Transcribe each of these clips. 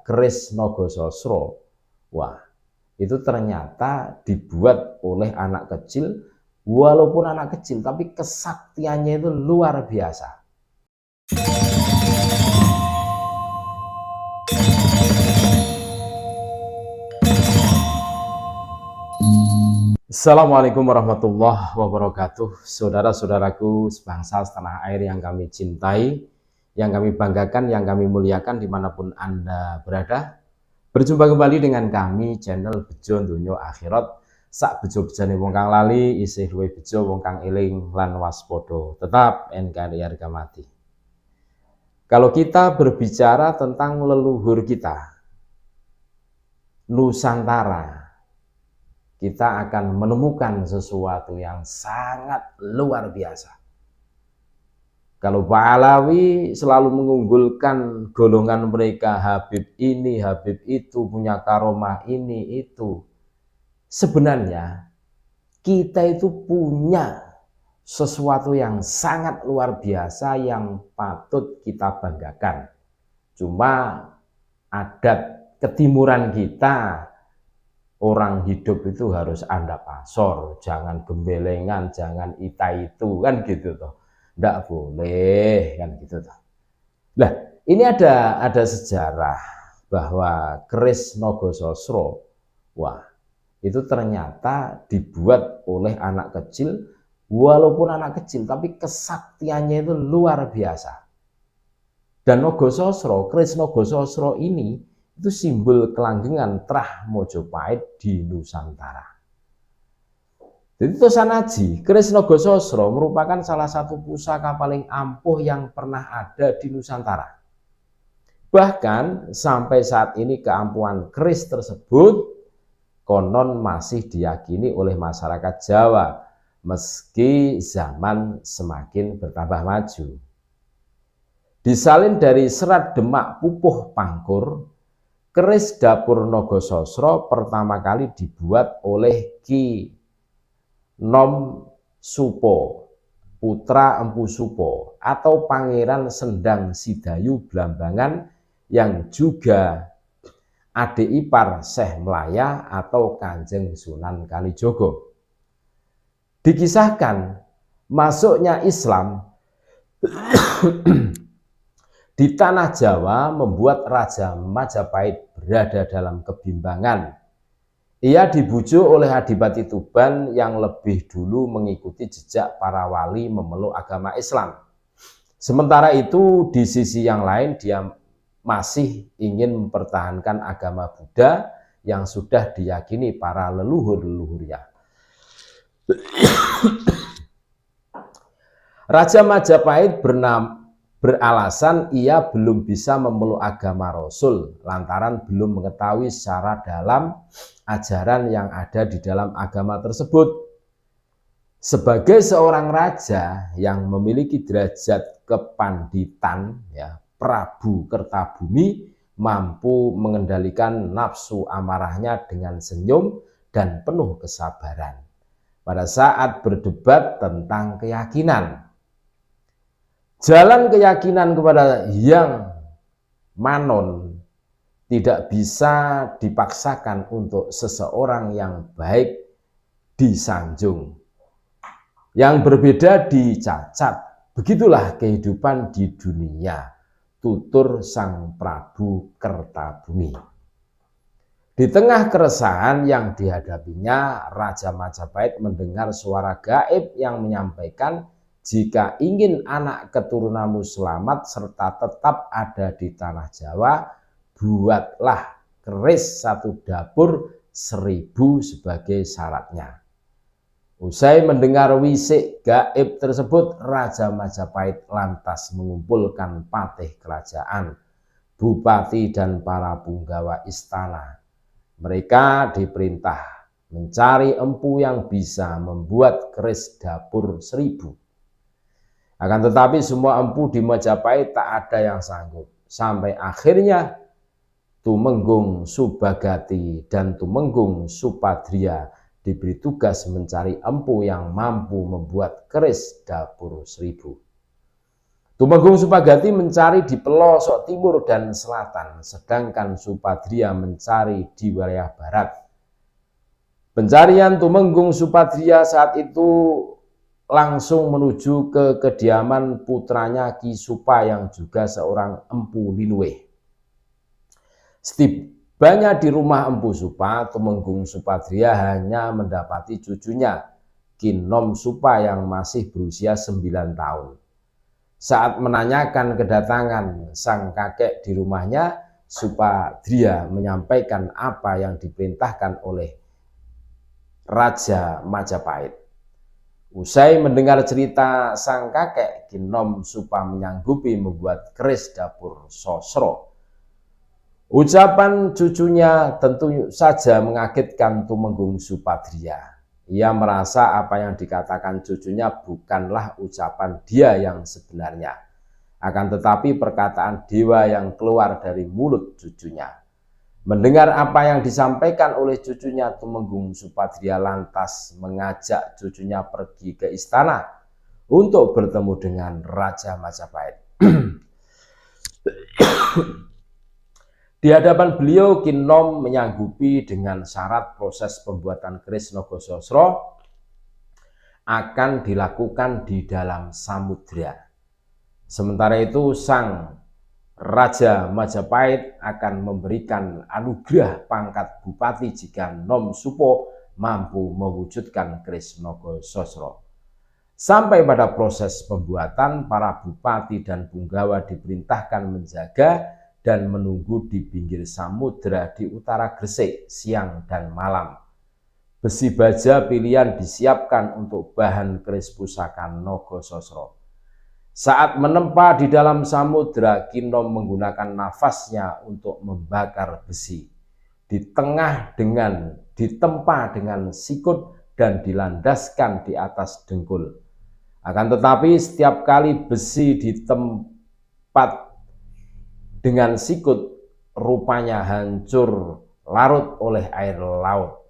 keris Nogososro, wah, itu ternyata dibuat oleh anak kecil. Walaupun anak kecil, tapi kesaktiannya itu luar biasa. Assalamualaikum warahmatullahi wabarakatuh. Saudara-saudaraku sebangsa setanah air yang kami cintai, yang kami banggakan, yang kami muliakan dimanapun Anda berada. Berjumpa kembali dengan kami channel Bejo Donya Akhirat. Sak bejo-bejane wong kang lali isih luwih bejo wong kang eling lan waspada. Tetap NKRI harga mati. Kalau kita berbicara tentang leluhur kita, Nusantara, kita akan menemukan sesuatu yang sangat luar biasa. Kalau Pahlawi selalu mengunggulkan golongan mereka, Habib ini, Habib itu, punya karomah ini, itu. Sebenarnya kita itu punya sesuatu yang sangat luar biasa yang patut kita banggakan. Cuma adat ketimuran kita, orang hidup itu harus andap asor, jangan gembelengan, jangan ita itu, kan gitu toh. Nggak boleh, kan gitu toh. Nah, ini ada sejarah bahwa keris Nogososro, wah, itu ternyata dibuat oleh anak kecil. Walaupun anak kecil, tapi kesaktiannya itu luar biasa. Dan Nogososro, keris Nogososro ini itu simbol kelanggengan Trah Mojopahit di Nusantara. Jadi Tosanaji, keris Nogososro merupakan salah satu pusaka paling ampuh yang pernah ada di Nusantara. Bahkan sampai saat ini keampuhan keris tersebut konon masih diyakini oleh masyarakat Jawa meski zaman semakin bertambah maju. Disalin dari Serat Demak Pupuh Pangkur, keris dapur Nogososro pertama kali dibuat oleh Ki Nom Supo, putra Empu Supo, atau Pangeran Sendang Sidayu Blambangan yang juga adik ipar Syekh Melaya atau Kanjeng Sunan Kalijogo. Dikisahkan masuknya Islam di tanah Jawa membuat Raja Majapahit berada dalam kebimbangan. Ia dibujuk oleh Adipati Tuban yang lebih dulu mengikuti jejak para wali memeluk agama Islam. Sementara itu di sisi yang lain dia masih ingin mempertahankan agama Buddha yang sudah diyakini para leluhur-leluhurnya. Raja Majapahit beralasan ia belum bisa memeluk agama Rasul lantaran belum mengetahui secara dalam ajaran yang ada di dalam agama tersebut. Sebagai seorang raja yang memiliki derajat kepanditan, ya, Prabu Kertabumi mampu mengendalikan nafsu amarahnya dengan senyum dan penuh kesabaran pada saat berdebat tentang keyakinan. Jalan keyakinan kepada yang manon tidak bisa dipaksakan untuk seseorang yang baik disanjung, yang berbeda dicacat. Begitulah kehidupan di dunia, tutur Sang Prabu Kertabumi. Di tengah keresahan yang dihadapinya, Raja Majapahit mendengar suara gaib yang menyampaikan jika ingin anak keturunanmu selamat serta tetap ada di tanah Jawa, buatlah keris 1 dapur 1000 sebagai syaratnya. Usai mendengar wisik gaib tersebut, Raja Majapahit lantas mengumpulkan patih kerajaan, bupati dan para punggawa istana. Mereka diperintah mencari empu yang bisa membuat keris dapur 1000. Akan tetapi semua empu di Majapahit tak ada yang sanggup. Sampai akhirnya Tumenggung Subagati dan Tumenggung Supadria diberi tugas mencari empu yang mampu membuat keris dapur 1000. Tumenggung Supagati mencari di pelosok timur dan selatan, sedangkan Supadria mencari di wilayah barat. Pencarian Tumenggung Supatria saat itu langsung menuju ke kediaman putranya Ki Supa yang juga seorang Empu Linuwe. Setibanya di rumah Empu Supa, Tumenggung Supatria hanya mendapati cucunya Ki Nom Supa yang masih berusia 9 tahun. Saat menanyakan kedatangan sang kakek di rumahnya, Supadria menyampaikan apa yang diperintahkan oleh Raja Majapahit. Usai mendengar cerita sang kakek, Ki Nom Supa menyanggupi membuat keris dapur Sosro. Ucapan cucunya tentu saja mengagetkan Tumenggung Supatria. Ia merasa apa yang dikatakan cucunya bukanlah ucapan dia yang sebenarnya, akan tetapi perkataan dewa yang keluar dari mulut cucunya. Mendengar apa yang disampaikan oleh cucunya, Tumenggung Supatria lantas mengajak cucunya pergi ke istana untuk bertemu dengan Raja Majapahit. Di hadapan beliau, Ki Nom menyanggupi dengan syarat proses pembuatan keris Nogososro akan dilakukan di dalam samudra. Sementara itu, sang Raja Majapahit akan memberikan anugerah pangkat bupati jika Nom Supo mampu mewujudkan keris Nogososro. Sampai pada proses pembuatan, para bupati dan punggawa diperintahkan menjaga dan menunggu di pinggir samudra di utara Gresik siang dan malam. Besi baja pilihan disiapkan untuk bahan keris pusaka Nogososro. Saat menempa di dalam samudra, Ki Nom menggunakan nafasnya untuk membakar besi. Ditempa dengan sikut dan dilandaskan di atas dengkul. Akan tetapi setiap kali besi ditempat dengan sikut, rupanya hancur larut oleh air laut.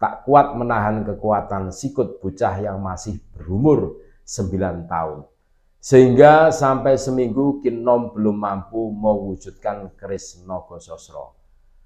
Tak kuat menahan kekuatan sikut bocah yang masih berumur 9 tahun. Sehingga sampai seminggu Ki Nom belum mampu mewujudkan keris Nogososro.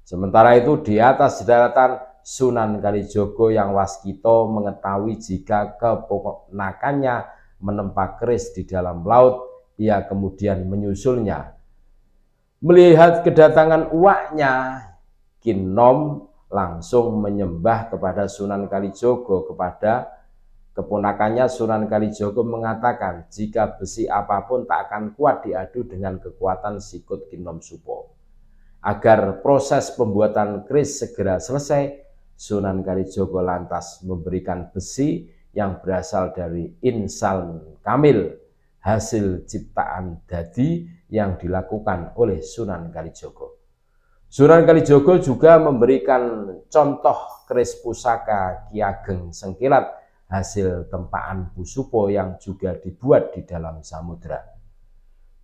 Sementara itu di atas daratan, Sunan Kalijogo yang waskito mengetahui jika keponakannya menempa keris di dalam laut, ia kemudian menyusulnya. Melihat kedatangan uaknya, Ki Nom langsung menyembah kepada Sunan Kalijogo. Kepada keponakannya, Sunan Kalijogo mengatakan jika besi apapun tak akan kuat diadu dengan kekuatan sikut Ki Nom Supo. Agar proses pembuatan keris segera selesai, Sunan Kalijogo lantas memberikan besi yang berasal dari insan kamil, hasil ciptaan dadi yang dilakukan oleh Sunan Kalijogo. Sunan Kalijogo juga memberikan contoh keris pusaka Ki Ageng Sengkilat hasil tempaan Bu Supo yang juga dibuat di dalam samudra.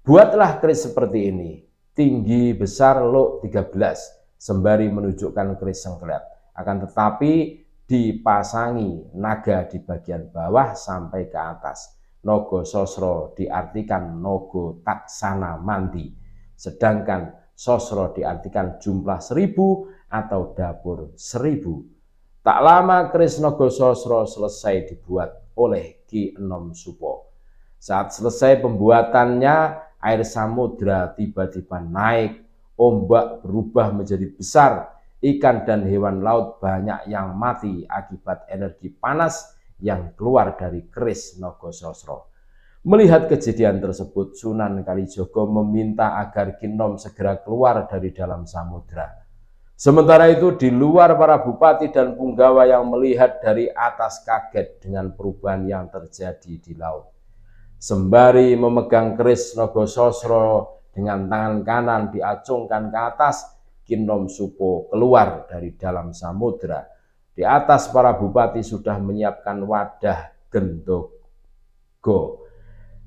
Buatlah keris seperti ini, tinggi besar luk 13, sembari menunjukkan keris sengkilat. Akan tetapi dipasangi naga di bagian bawah sampai ke atas. Nogososro diartikan Nogo Taksana Mandi, sedangkan Sosro diartikan jumlah 1000 atau dapur 1000. Tak lama keris Nogososro selesai dibuat oleh Ki Nom Supo. Saat selesai pembuatannya, air samudra tiba-tiba naik, ombak berubah menjadi besar, ikan dan hewan laut banyak yang mati akibat energi panas yang keluar dari keris Nogososro. Melihat kejadian tersebut, Sunan Kalijogo meminta agar Ki Nom segera keluar dari dalam samudra. Sementara itu di luar, para bupati dan punggawa yang melihat dari atas kaget dengan perubahan yang terjadi di laut. Sembari memegang keris Nogososro dengan tangan kanan diacungkan ke atas, Ki Nom Supo keluar dari dalam samudra. Di atas, para bupati sudah menyiapkan wadah gendogo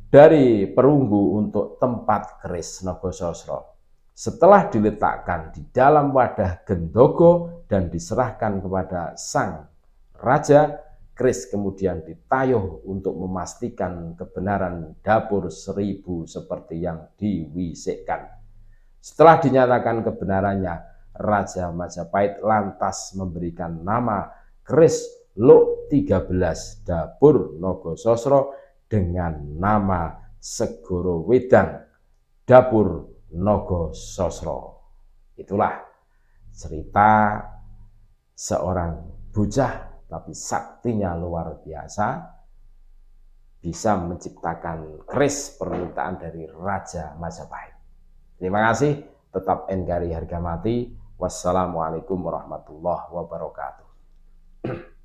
dari perunggu untuk tempat keris Nogososro. Setelah diletakkan di dalam wadah gendogo dan diserahkan kepada sang raja, keris kemudian ditayuh untuk memastikan kebenaran dapur 1000 seperti yang diwisikkan. Setelah dinyatakan kebenarannya, Raja Majapahit lantas memberikan nama keris Luk 13 dapur Nogososro dengan nama Segoro Wedang dapur Nogososro. Itulah cerita seorang bocah tapi saktinya luar biasa, bisa menciptakan keris permintaan dari Raja Majapahit. Terima kasih, tetap NKRI harga mati. Wassalamualaikum warahmatullahi wabarakatuh.